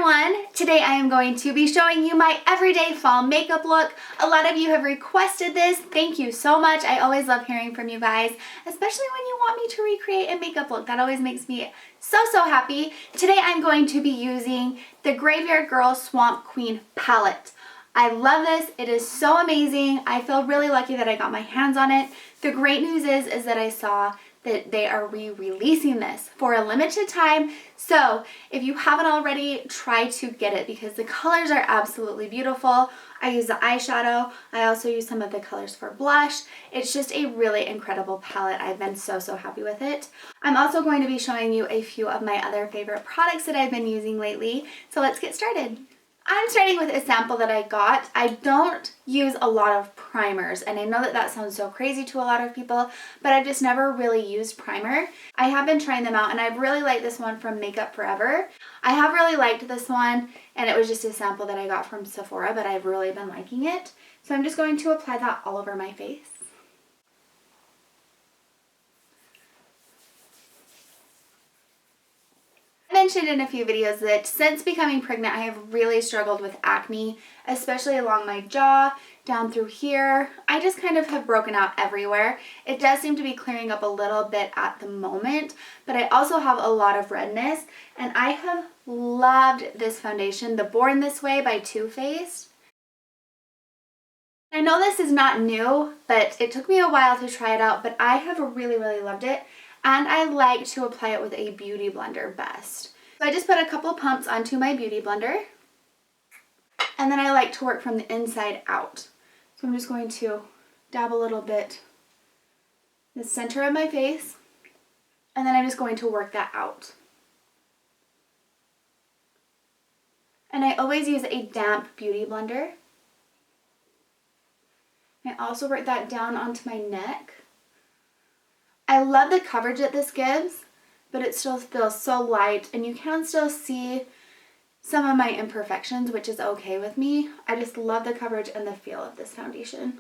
everyone! Today I am going to be showing you my everyday fall makeup look. A lot of you have requested this. Thank you so much. I always love hearing from you guys, especially when you want me to recreate a makeup look. That always makes me so happy. Today I'm going to be using the Graveyard Girl Swamp Queen palette. I love this. It is so amazing. I feel really lucky that I got my hands on it. The great news is that I saw that they are re-releasing this for a limited time. So if you haven't already, try to get it because the colors are absolutely beautiful. I use the eyeshadow. I also use some of the colors for blush. It's just a really incredible palette. I've been so happy with it. I'm also going to be showing you a few of my other favorite products that I've been using lately. So let's get started. I'm starting with a sample that I got. I don't use a lot of primers, and I know that that sounds so crazy to a lot of people, but I've just never really used primer. I have been trying them out, and I've really liked this one from Makeup Forever. I have really liked this one, and it was just a sample that I got from Sephora, but I've really been liking it. So I'm just going to apply that all over my face. I mentioned in a few videos that since becoming pregnant I have really struggled with acne, especially along my jaw, down through here. I just kind of have broken out everywhere. It does seem to be clearing up a little bit at the moment, but I also have a lot of redness, and I have loved this foundation, the Born This Way by Too Faced. I know this is not new, but it took me a while to try it out, but I have really loved it. And I like to apply it with a beauty blender best. So I just put a couple pumps onto my beauty blender. And then I like to work from the inside out. So I'm just going to dab a little bit in the center of my face. And then I'm just going to work that out. And I always use a damp beauty blender. I also work that down onto my neck. I love the coverage that this gives, but it still feels so light, and you can still see some of my imperfections, which is okay with me. I just love the coverage and the feel of this foundation.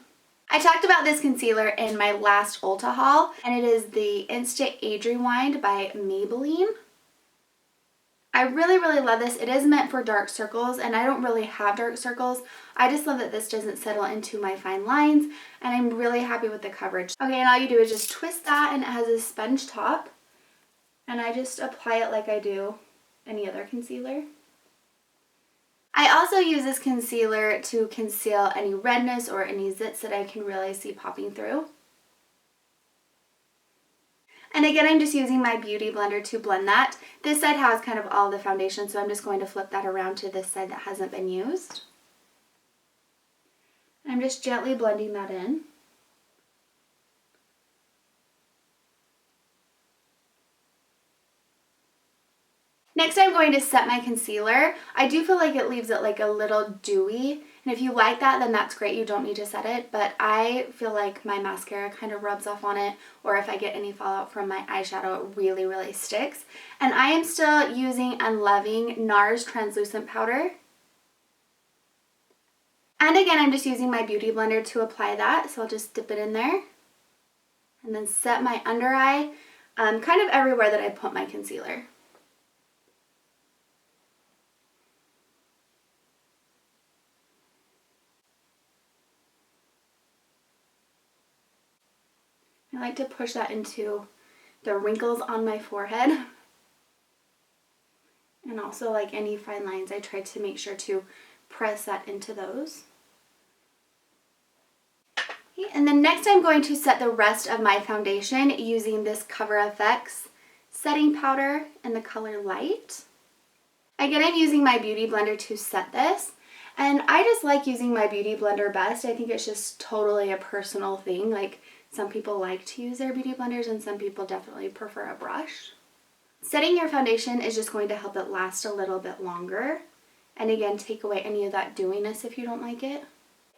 I talked about this concealer in my last Ulta haul, and it is the Instant Age Rewind by Maybelline. I really love this. It is meant for dark circles, and I don't really have dark circles. I just love that this doesn't settle into my fine lines, and I'm really happy with the coverage. Okay, and all you do is just twist that, and it has a sponge top, and I just apply it like I do any other concealer. I also use this concealer to conceal any redness or any zits that I can really see popping through. And again, I'm just using my beauty blender to blend that. This side has kind of all the foundation, so I'm just going to flip that around to this side that hasn't been used. I'm just gently blending that in. Next, I'm going to set my concealer. I do feel like it leaves it like a little dewy, and if you like that, then that's great. You don't need to set it, but I feel like my mascara kind of rubs off on it, or if I get any fallout from my eyeshadow, it really sticks. And I am still using and loving NARS translucent powder. And again, I'm just using my beauty blender to apply that, so I'll just dip it in there. And then set my under eye, kind of everywhere that I put my concealer. I like to push that into the wrinkles on my forehead. And also like any fine lines, I try to make sure to press that into those. Okay, and then next I'm going to set the rest of my foundation using this Cover FX setting powder in the color Light. Again, I'm using my beauty blender to set this. And I just like using my beauty blender best. I think it's just totally a personal thing. Like, some people like to use their beauty blenders and some people definitely prefer a brush. Setting your foundation is just going to help it last a little bit longer. And again, take away any of that dewiness if you don't like it.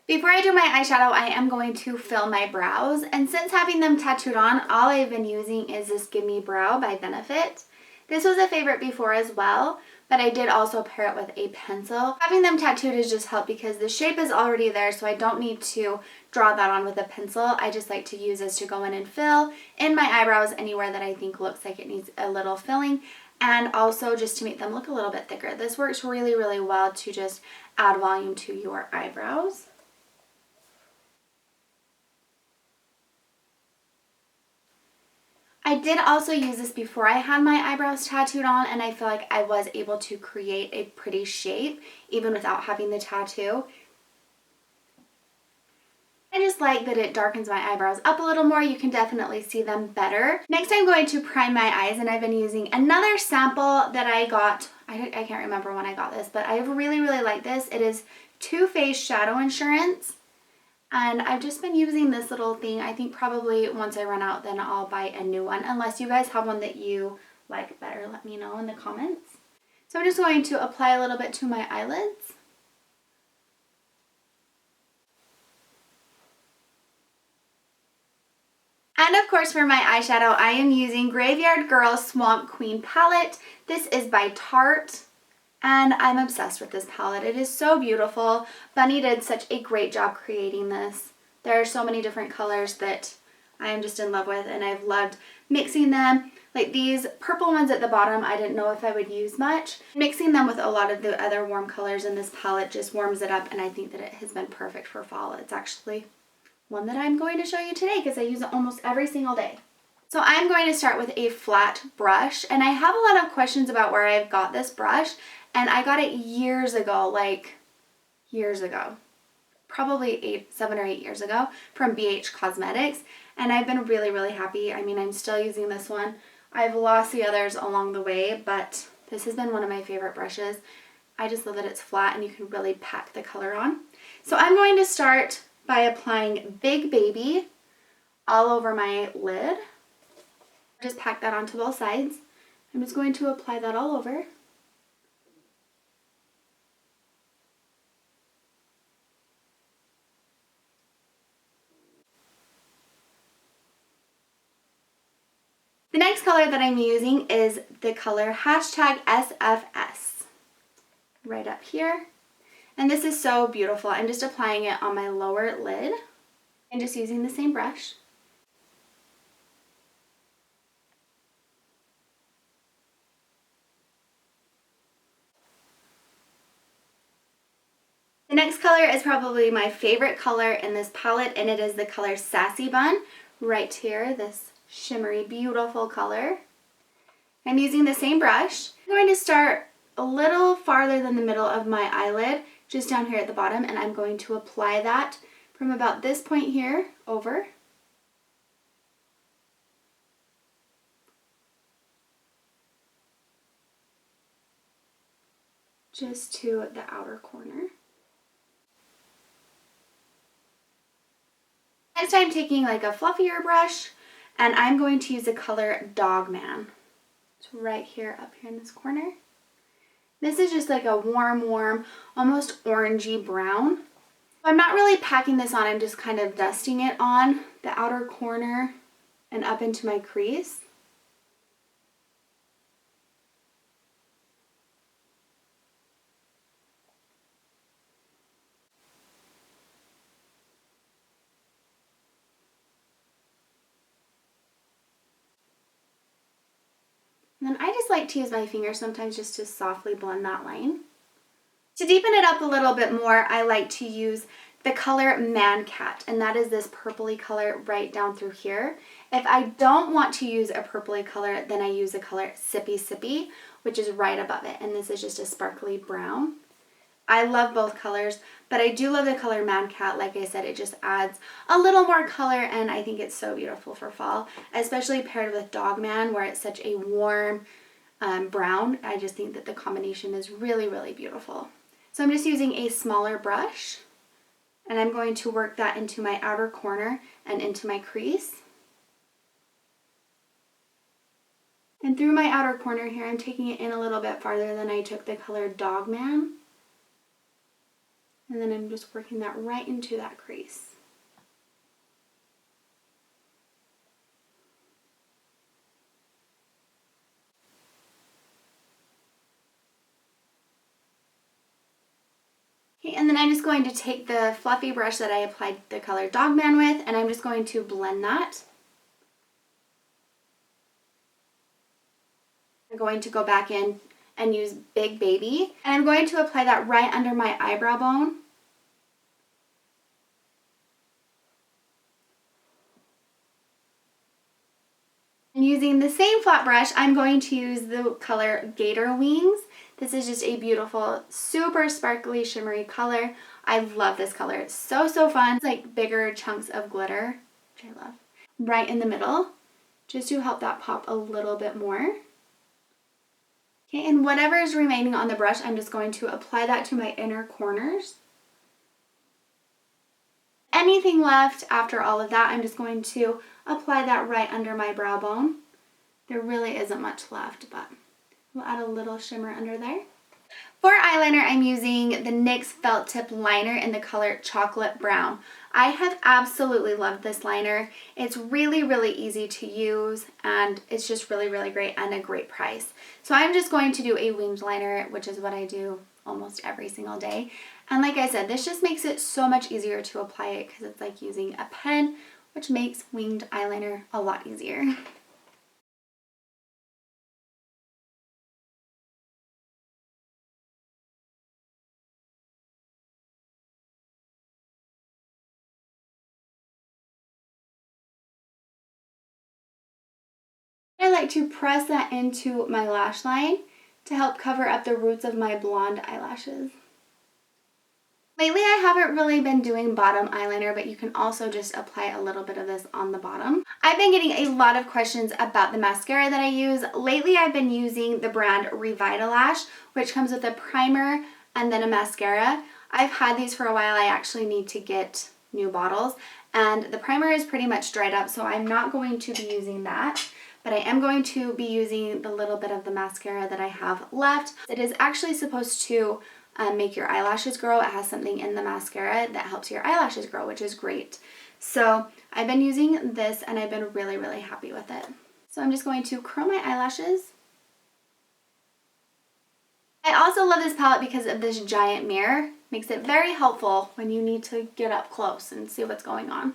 Before I do my eyeshadow, I am going to fill my brows. And since having them tattooed on, all I've been using is this Gimme Brow by Benefit. This was a favorite before as well, but I did also pair it with a pencil. Having them tattooed has just helped because the shape is already there, so I don't need to draw that on with a pencil. I just like to use this to go in and fill in my eyebrows anywhere that I think looks like it needs a little filling. and also just to make them look a little bit thicker. This works really, really well to just add volume to your eyebrows. I did also use this before I had my eyebrows tattooed on, and I feel like I was able to create a pretty shape even without having the tattoo. I just like that it darkens my eyebrows up a little more. You can definitely see them better. Next, I'm going to prime my eyes, and I've been using another sample that I got. I can't remember when I got this, but I really, really like this. It is Too Faced Shadow Insurance, and I've just been using this little thing. I think probably once I run out, then I'll buy a new one. Unless you guys have one that you like better, let me know in the comments. So I'm just going to apply a little bit to my eyelids. And of course, for my eyeshadow, I am using Graveyard Girl Swamp Queen palette. This is by Tarte, and I'm obsessed with this palette. It is so beautiful. Bunny did such a great job creating this. There are so many different colors that I am just in love with, and I've loved mixing them. Like these purple ones at the bottom, I didn't know if I would use much. Mixing them with a lot of the other warm colors in this palette just warms it up, and I think that it has been perfect for fall. It's actually one that I'm going to show you today because I use it almost every single day. So I'm going to start with a flat brush, and I have a lot of questions about where I've got this brush, and I got it years ago, like years ago, probably 7 or 8 years ago from BH Cosmetics, and I've been really, really happy. I mean, I'm still using this one. I've lost the others along the way, but this has been one of my favorite brushes. I just love that it's flat and you can really pack the color on. So I'm going to start by applying Big Baby all over my lid. Just pack that onto both sides. I'm just going to apply that all over. The next color that I'm using is the color #SFS right up here. And this is so beautiful. I'm just applying it on my lower lid and just using the same brush. The next color is probably my favorite color in this palette, and it is the color Sassy Bun right here, this shimmery, beautiful color. I'm using the same brush. I'm going to start a little farther than the middle of my eyelid, just down here at the bottom, and I'm going to apply that from about this point here over. Just to the outer corner. Next I'm taking like a fluffier brush, and I'm going to use the color Dog Man. It's right here, up here in this corner. This is just like a warm, almost orangey brown. I'm not really packing this on, I'm just kind of dusting it on the outer corner and up into my crease. And then I just like to use my finger sometimes just to softly blend that line. To deepen it up a little bit more, I like to use the color Man Cat, and that is this purpley color right down through here. If I don't want to use a purpley color, then I use the color Sippy Sippy, which is right above it, and this is just a sparkly brown. I love both colors, but I do love the color Man Cat. Like I said, it just adds a little more color, and I think it's so beautiful for fall, especially paired with Dog Man, where it's such a warm brown. I just think that the combination is really, really beautiful. So I'm just using a smaller brush, and I'm going to work that into my outer corner and into my crease. And through my outer corner here, I'm taking it in a little bit farther than I took the color Dog Man. And then I'm just working that right into that crease. Okay, and then I'm just going to take the fluffy brush that I applied the color Dog Man with, and I'm just going to blend that. I'm going to go back in and use Big Baby. And I'm going to apply that right under my eyebrow bone. And using the same flat brush, I'm going to use the color Gator Wings. This is just a beautiful, super sparkly, shimmery color. I love this color. It's so, so fun. It's like bigger chunks of glitter, which I love. Right in the middle, just to help that pop a little bit more. Okay, and whatever is remaining on the brush, I'm just going to apply that to my inner corners. Anything left after all of that, I'm just going to apply that right under my brow bone. There really isn't much left, but we'll add a little shimmer under there. For eyeliner, I'm using the NYX Felt Tip Liner in the color Chocolate Brown. I have absolutely loved this liner. It's really, really easy to use, and it's just really, really great and a great price. So I'm just going to do a winged liner, which is what I do almost every single day. And like I said, this just makes it so much easier to apply it because it's like using a pen, which makes winged eyeliner a lot easier. I like to press that into my lash line to help cover up the roots of my blonde eyelashes. Lately, I haven't really been doing bottom eyeliner, but you can also just apply a little bit of this on the bottom. I've been getting a lot of questions about the mascara that I use. Lately, I've been using the brand Revita Lash, which comes with a primer and then a mascara. I've had these for a while. I actually need to get new bottles, and the primer is pretty much dried up, so I'm not going to be using that. But I am going to be using the little bit of the mascara that I have left. It is actually supposed to make your eyelashes grow. It has something in the mascara that helps your eyelashes grow, which is great. So I've been using this and I've been really, really happy with it. So I'm just going to curl my eyelashes. I also love this palette because of this giant mirror. Makes it very helpful when you need to get up close and see what's going on.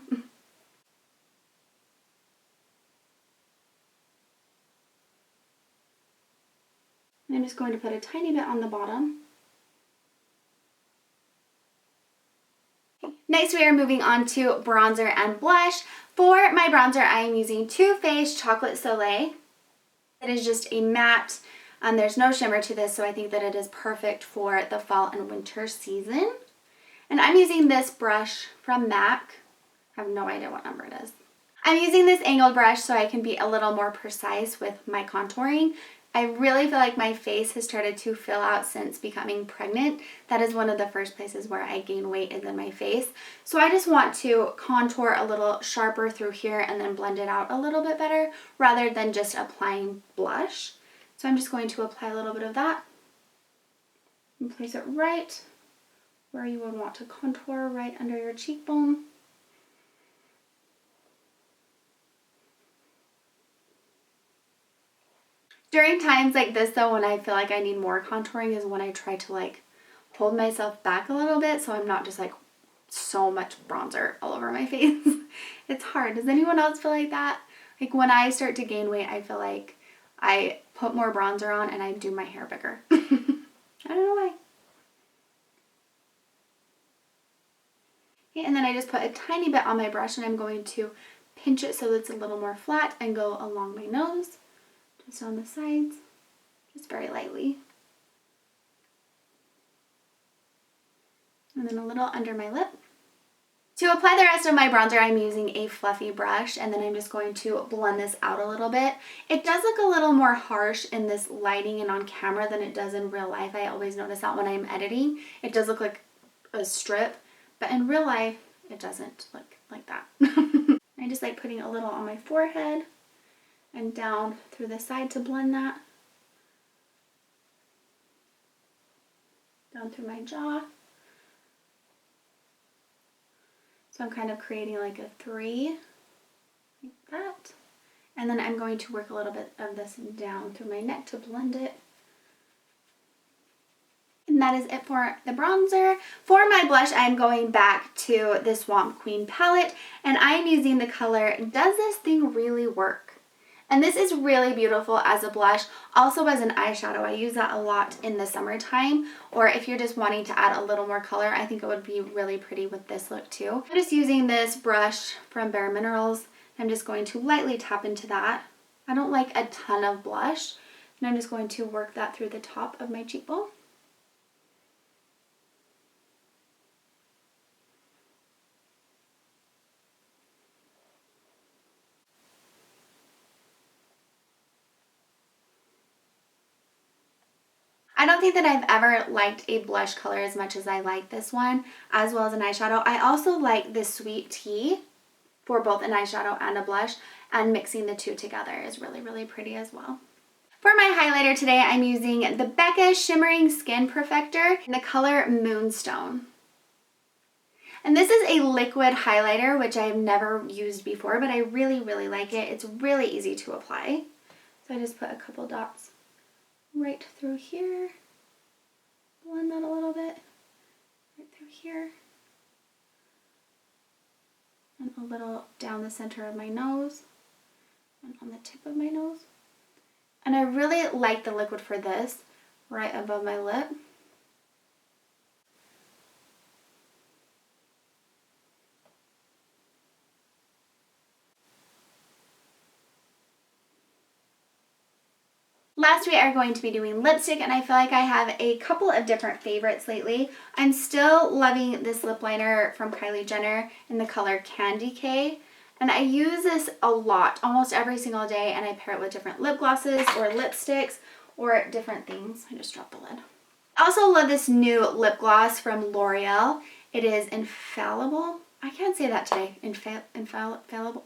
I'm just going to put a tiny bit on the bottom. Next, we are moving on to bronzer and blush. For my bronzer, I am using Too Faced Chocolate Soleil. It is just a matte. There's no shimmer to this, so I think that it is perfect for the fall and winter season. And I'm using this brush from MAC. I have no idea what number it is. I'm using this angled brush so I can be a little more precise with my contouring. I really feel like my face has started to fill out since becoming pregnant. That is one of the first places where I gain weight is in my face. So I just want to contour a little sharper through here and then blend it out a little bit better rather than just applying blush. So I'm just going to apply a little bit of that and place it right where you would want to contour, right under your cheekbone. During times like this though, when I feel like I need more contouring is when I try to like hold myself back a little bit so I'm not just like so much bronzer all over my face. It's hard. Does anyone else feel like that? Like when I start to gain weight, I feel like I put more bronzer on and I do my hair bigger. I don't know why. Okay, and then I just put a tiny bit on my brush and I'm going to pinch it so that it's a little more flat and go along my nose. Just on the sides, just very lightly. And then a little under my lip. To apply the rest of my bronzer, I'm using a fluffy brush, and then I'm just going to blend this out a little bit. It does look a little more harsh in this lighting and on camera than it does in real life. I always notice that when I'm editing. It does look like a strip, but in real life, it doesn't look like that. I just like putting a little on my forehead and down through the side to blend that. Down through my jaw. So I'm kind of creating like a 3, like that. And then I'm going to work a little bit of this down through my neck to blend it. And that is it for the bronzer. For my blush, I'm going back to the Swamp Queen palette, and I'm using the color Does This Thing Really Work? And this is really beautiful as a blush, also as an eyeshadow. I use that a lot in the summertime, or if you're just wanting to add a little more color, I think it would be really pretty with this look too. I'm just using this brush from Bare Minerals. I'm just going to lightly tap into that. I don't like a ton of blush, and I'm just going to work that through the top of my cheekbone. I don't think that I've ever liked a blush color as much as I like this one, as well as an eyeshadow. I also like this sweet tea for both an eyeshadow and a blush, and mixing the two together is really, really pretty as well. For my highlighter today, I'm using the Becca Shimmering Skin Perfector in the color Moonstone. And this is a liquid highlighter, which I've never used before, but I really, really like it. It's really easy to apply. So I just put a couple dots right through here, blend that a little bit, right through here, and a little down the center of my nose, and on the tip of my nose. And I really like the liquid for this, right above my lip. Last, we are going to be doing lipstick, and I feel like I have a couple of different favorites lately. I'm still loving this lip liner from Kylie Jenner in the color Candy K, and I use this a lot, almost every single day, and I pair it with different lip glosses or lipsticks or different things. I just dropped the lid. I also love this new lip gloss from L'Oreal. It is Infallible. I can't say that today. Infallible.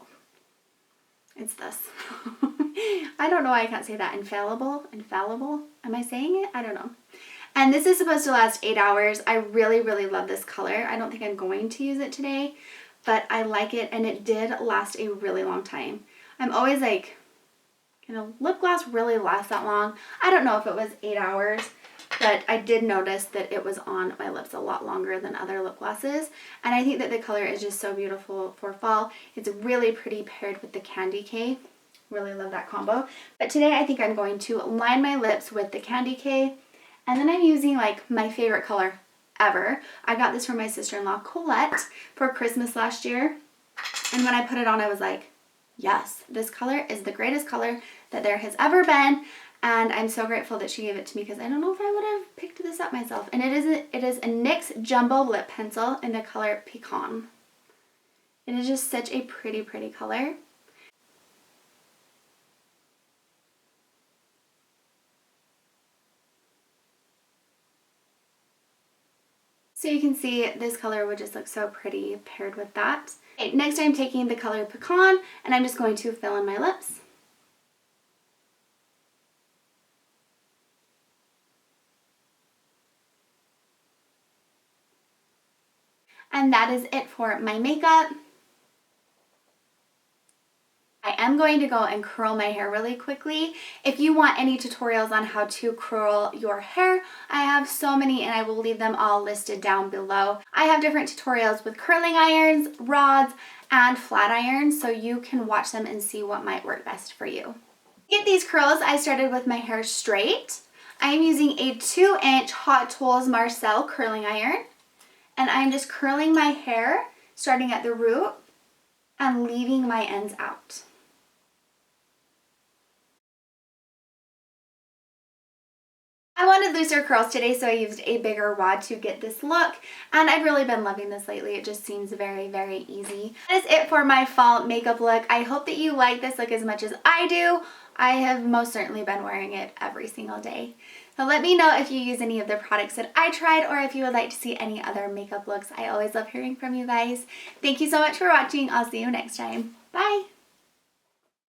It's this. I don't know why I can't say that. Infallible? Am I saying it? I don't know. And this is supposed to last 8 hours. I really, really love this color. I don't think I'm going to use it today, but I like it, and it did last a really long time. I'm always like, lip gloss really lasts that long? I don't know if it was 8 hours, but I did notice that it was on my lips a lot longer than other lip glosses. And I think that the color is just so beautiful for fall. It's really pretty paired with the Candy K. Really love that combo. But today I think I'm going to line my lips with the Candy K. And then I'm using like my favorite color ever. I got this from my sister-in-law Colette for Christmas last year. And when I put it on, I was like, yes, this color is the greatest color that there has ever been. And I'm so grateful that she gave it to me, because I don't know if I would have picked this up myself. And it is a NYX Jumbo Lip Pencil in the color Pecan. It is just such a pretty, pretty color. So you can see this color would just look so pretty paired with that. Okay, next I'm taking the color Pecan, and I'm just going to fill in my lips. And that is it for my makeup. I am going to go and curl my hair really quickly. If you want any tutorials on how to curl your hair, I have so many, and I will leave them all listed down below. I have different tutorials with curling irons, rods, and flat irons, so you can watch them and see what might work best for you. To get these curls, I started with my hair straight. I am using a 2-inch Hot Tools Marcel curling iron, and I'm just curling my hair starting at the root and leaving my ends out. I wanted looser curls today, so I used a bigger wad to get this look, and I've really been loving this lately. It just seems very, very easy. That is it for my fall makeup look. I hope that you like this look as much as I do. I have most certainly been wearing it every single day. So let me know if you use any of the products that I tried, or if you would like to see any other makeup looks. I always love hearing from you guys. Thank you so much for watching. I'll see you next time. Bye!